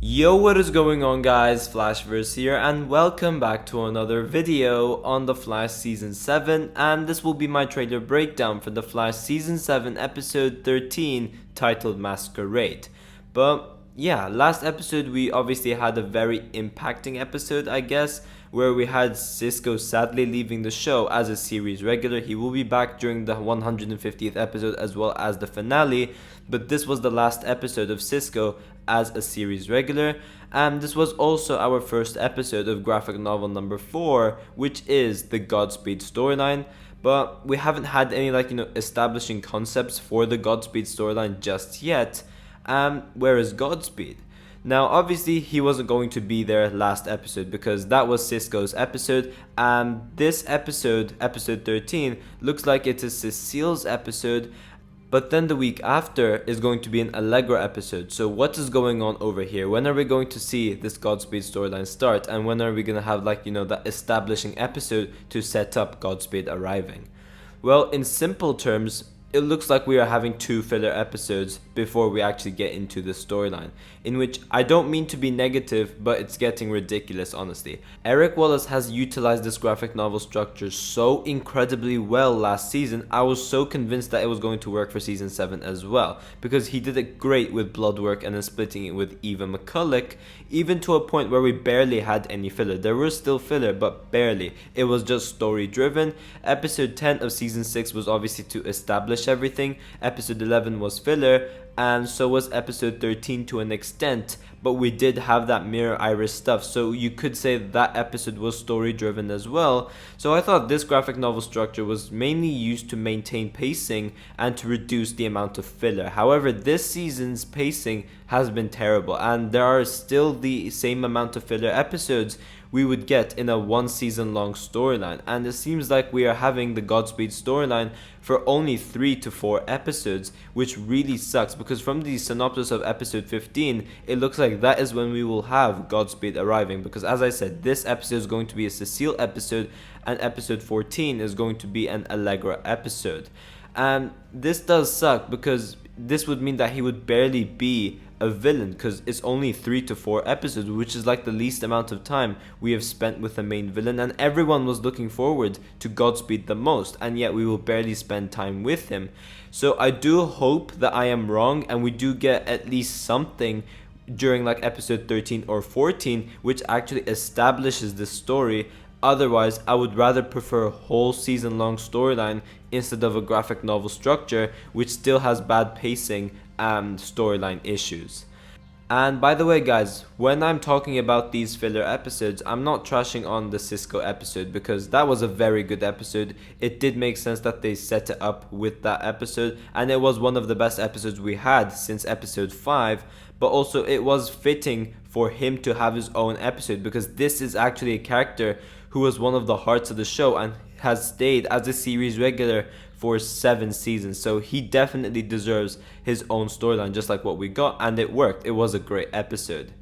Yo, what is going on guys, Flashverse here and welcome back to another video on The Flash Season 7, and this will be my trailer breakdown for The Flash Season 7 Episode 13 titled Masquerade. But yeah, last episode we obviously had a very impacting episode, I guess, where we had Cisco sadly leaving the show as a series regular. He will be back during the 150th episode as well as the finale, but this was the last episode of Cisco as a series regular, and this was also our first episode of graphic novel number 4, which is the Godspeed storyline. But we haven't had any establishing concepts for the Godspeed storyline just yet. Where is Godspeed? Now, obviously, he wasn't going to be there last episode because that was Cisco's episode. This episode, episode 13, looks like it is Cecile's episode. But then the week after is going to be an Allegra episode. So what is going on over here? When are we going to see this Godspeed storyline start? And when are we going to have that establishing episode to set up Godspeed arriving? Well, in simple terms, it looks like we are having 2 filler episodes before we actually get into the storyline, in which I don't mean to be negative, but it's getting ridiculous, honestly. Eric Wallace has utilized this graphic novel structure so incredibly well last season. I was so convinced that it was going to work for season 7 as well, because he did it great with Bloodwork and then splitting it with Eva McCulloch, even to a point where we barely had any filler. There was still filler, but barely. It was just story driven. Episode 10 of season 6 was obviously to establish everything. Episode 11 was filler, and so was episode 13 to an extent, but we did have that Mirror Iris stuff, so you could say that episode was story driven as well. So I thought this graphic novel structure was mainly used to maintain pacing and to reduce the amount of filler. However, this season's pacing has been terrible, and there are still the same amount of filler episodes we would get in a 1 season long storyline, and it seems like we are having the Godspeed storyline for only 3 to 4 episodes, which really sucks, because from the synopsis of episode 15 it looks like that is when we will have Godspeed arriving, because as I said, this episode is going to be a Cecile episode and episode 14 is going to be an Allegra episode. And this does suck because this would mean that he would barely be a villain, because it's only 3 to 4 episodes, which is like the least amount of time we have spent with the main villain, and everyone was looking forward to Godspeed the most, and yet we will barely spend time with him. So I do hope that I am wrong and we do get at least something during episode 13 or 14 which actually establishes the story. Otherwise, I would rather prefer a whole season long storyline instead of a graphic novel structure which still has bad pacing and storyline issues. And by the way guys, when I'm talking about these filler episodes, I'm not trashing on the Cisco episode, because that was a very good episode. It did make sense that they set it up with that episode, and it was one of the best episodes we had since episode 5, but also it was fitting for him to have his own episode, because this is actually a character who was one of the hearts of the show and has stayed as a series regular for 7 seasons, so he definitely deserves his own storyline, just like what we got, and it worked. It was a great episode.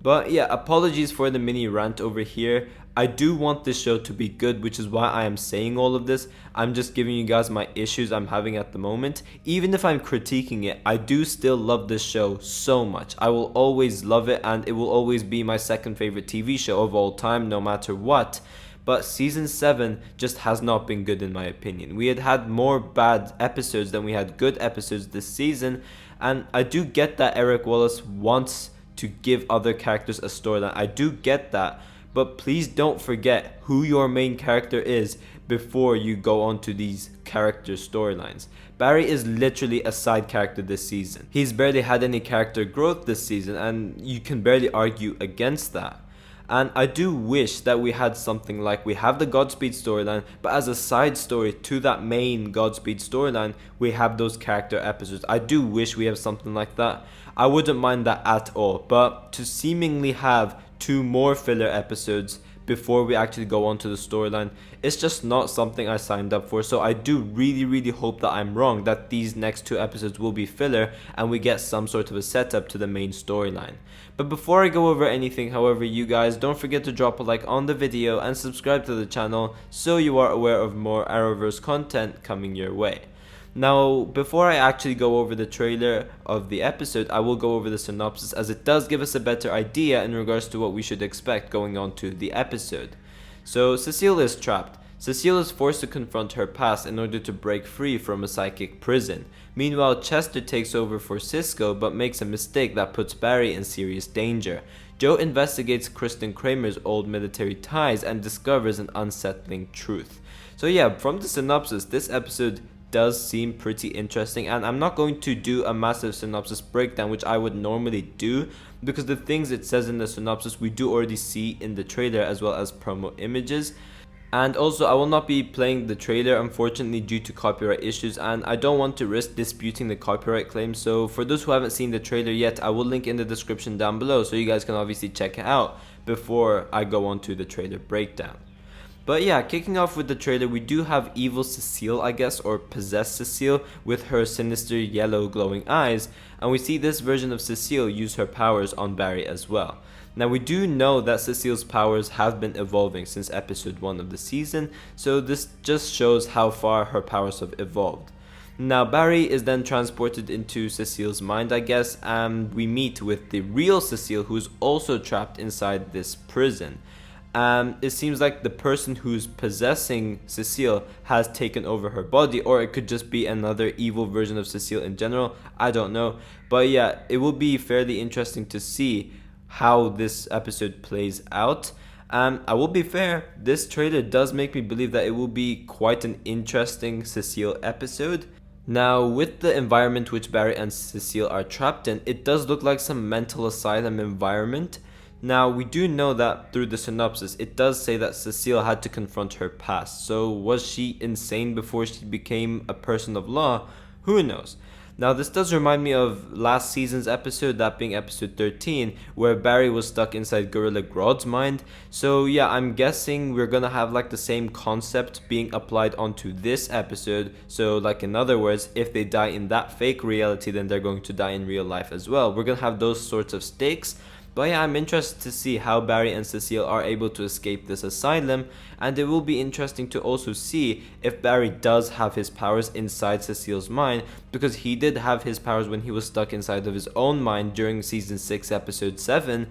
But yeah, apologies for the mini rant over here. I do want this show to be good, which is why I am saying all of this. I'm just giving you guys my issues I'm having at the moment. Even if I'm critiquing it, I do still love this show so much. I will always love it, and it will always be my second favorite TV show of all time, no matter what. But season 7 just has not been good in my opinion. We had more bad episodes than we had good episodes this season, and I do get that Eric Wallace wants to give other characters a storyline. I do get that, but please don't forget who your main character is before you go on to these character storylines. Barry is literally a side character this season. He's barely had any character growth this season, and you can barely argue against that. And I do wish that we had something like we have the Godspeed storyline, but as a side story to that main Godspeed storyline, we have those character episodes. I do wish we have something like that. I wouldn't mind that at all, but to seemingly have 2 more filler episodes before we actually go on to the storyline, it's just not something I signed up for. So I do really hope that I'm wrong, that these next 2 episodes will be filler and we get some sort of a setup to the main storyline. But before I go over anything, however, you guys don't forget to drop a like on the video and subscribe to the channel so you are aware of more Arrowverse content coming your way. Now, before I actually go over the trailer of the episode, I will go over the synopsis, as it does give us a better idea in regards to what we should expect going on to the episode. So, Cecile is trapped. Cecile is forced to confront her past in order to break free from a psychic prison. Meanwhile, Chester takes over for Cisco but makes a mistake that puts Barry in serious danger. Joe investigates Kristen Kramer's old military ties and discovers an unsettling truth. So yeah, from the synopsis, this episode does seem pretty interesting, and I'm not going to do a massive synopsis breakdown, which I would normally do, because the things it says in the synopsis we do already see in the trailer as well as promo images. And also, I will not be playing the trailer, unfortunately, due to copyright issues, and I don't want to risk disputing the copyright claim. So for those who haven't seen the trailer yet, I will link in the description down below, so you guys can obviously check it out before I go on to the trailer breakdown. But yeah, kicking off with the trailer, we do have evil Cecile, I guess, or possessed Cecile, with her sinister yellow glowing eyes, and we see this version of Cecile use her powers on Barry as well. Now, we do know that Cecile's powers have been evolving since episode 1 of the season, so this just shows how far her powers have evolved. Now, Barry is then transported into Cecile's mind, I guess, and we meet with the real Cecile, who is also trapped inside this prison. It seems like the person who's possessing Cecile has taken over her body, or it could just be another evil version of Cecile in general. I don't know. But yeah, it will be fairly interesting to see how this episode plays out. I will be fair, this trailer does make me believe that it will be quite an interesting Cecile episode. Now, with the environment which Barry and Cecile are trapped in, it does look like some mental asylum environment. Now, we do know that through the synopsis, it does say that Cecile had to confront her past. So, was she insane before she became a person of law? Who knows? Now, this does remind me of last season's episode, that being episode 13, where Barry was stuck inside Gorilla Grodd's mind. So yeah, I'm guessing we're gonna have like the same concept being applied onto this episode. So like, in other words, if they die in that fake reality, then they're going to die in real life as well. We're gonna have those sorts of stakes. But yeah, I'm interested to see how Barry and Cecile are able to escape this asylum, and it will be interesting to also see if Barry does have his powers inside Cecile's mind, because he did have his powers when he was stuck inside of his own mind during season 6 episode 7.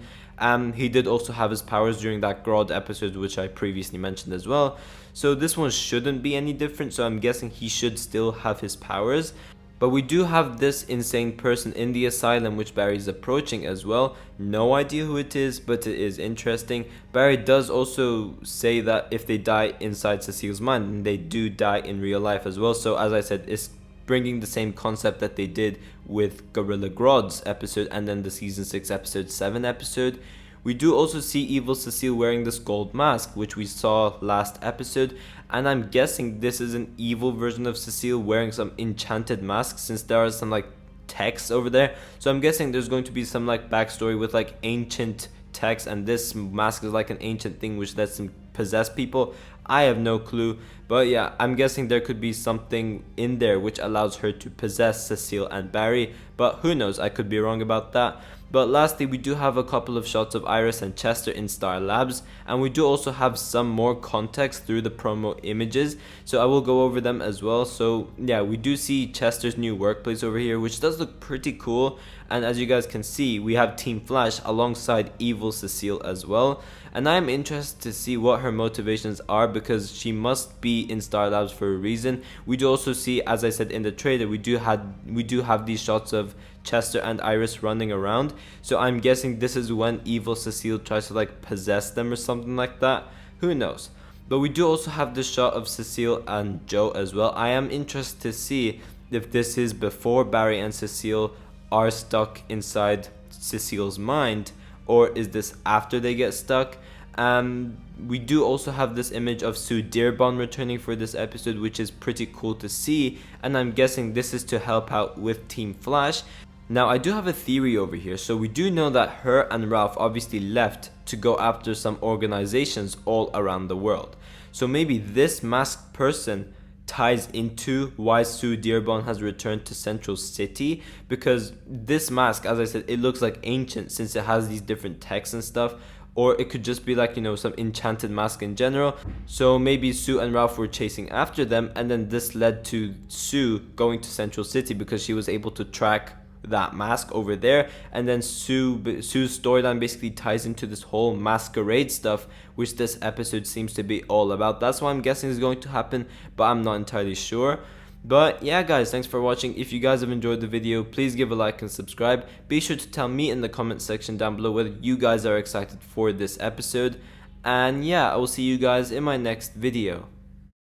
He did also have his powers during that Grodd episode, which I previously mentioned as well. So this one shouldn't be any different, so I'm guessing he should still have his powers. But we do have this insane person in the asylum which Barry is approaching as well. No idea who it is, but it is interesting. Barry does also say that if they die inside Cecile's mind, they do die in real life as well. So as I said, it's bringing the same concept that they did with Gorilla Grodd's episode and then the season 6 episode 7 episode. We do also see evil Cecile wearing this gold mask, which we saw last episode, and I'm guessing this is an evil version of Cecile wearing some enchanted mask, since there are some like text over there. So I'm guessing there's going to be some like backstory with like ancient text, and this mask is like an ancient thing which lets him possess people. I have no clue, but yeah, I'm guessing there could be something in there which allows her to possess Cecile and Barry, but who knows, I could be wrong about that. But lastly, we do have a couple of shots of Iris and Chester in Star Labs, and we do also have some more context through the promo images, so I will go over them as well. So yeah, we do see Chester's new workplace over here, which does look pretty cool, and as you guys can see, we have Team Flash alongside evil Cecile as well, and I'm interested to see what her motivations are, because she must be in Star Labs for a reason. We do also see, as I said in the trailer, we do have these shots of Chester and Iris running around, so I'm guessing this is when evil Cecile tries to like possess them or something like that. Who knows? But we do also have this shot of Cecile and Joe as well. I am interested to see if this is before Barry and Cecile are stuck inside Cecile's mind, or is this after they get stuck. We do also have this image of Sue Dearborn returning for this episode, which is pretty cool to see, and I'm guessing this is to help out with Team Flash. Now, I do have a theory over here. So we do know that her and Ralph obviously left to go after some organizations all around the world. So maybe this masked person ties into why Sue Dearborn has returned to Central City, because this mask, as I said, it looks like ancient since it has these different texts and stuff. or it could just be like, you know, some enchanted mask in general. So maybe Sue and Ralph were chasing after them, and then this led to Sue going to Central City because she was able to track that mask over there. And then Sue's storyline basically ties into this whole masquerade stuff, which this episode seems to be all about. That's what I'm guessing is going to happen, but I'm not entirely sure. But yeah guys, thanks for watching. If you guys have enjoyed the video, please give a like and subscribe. Be sure to tell me in the comment section down below whether you guys are excited for this episode. And yeah, I will see you guys in my next video.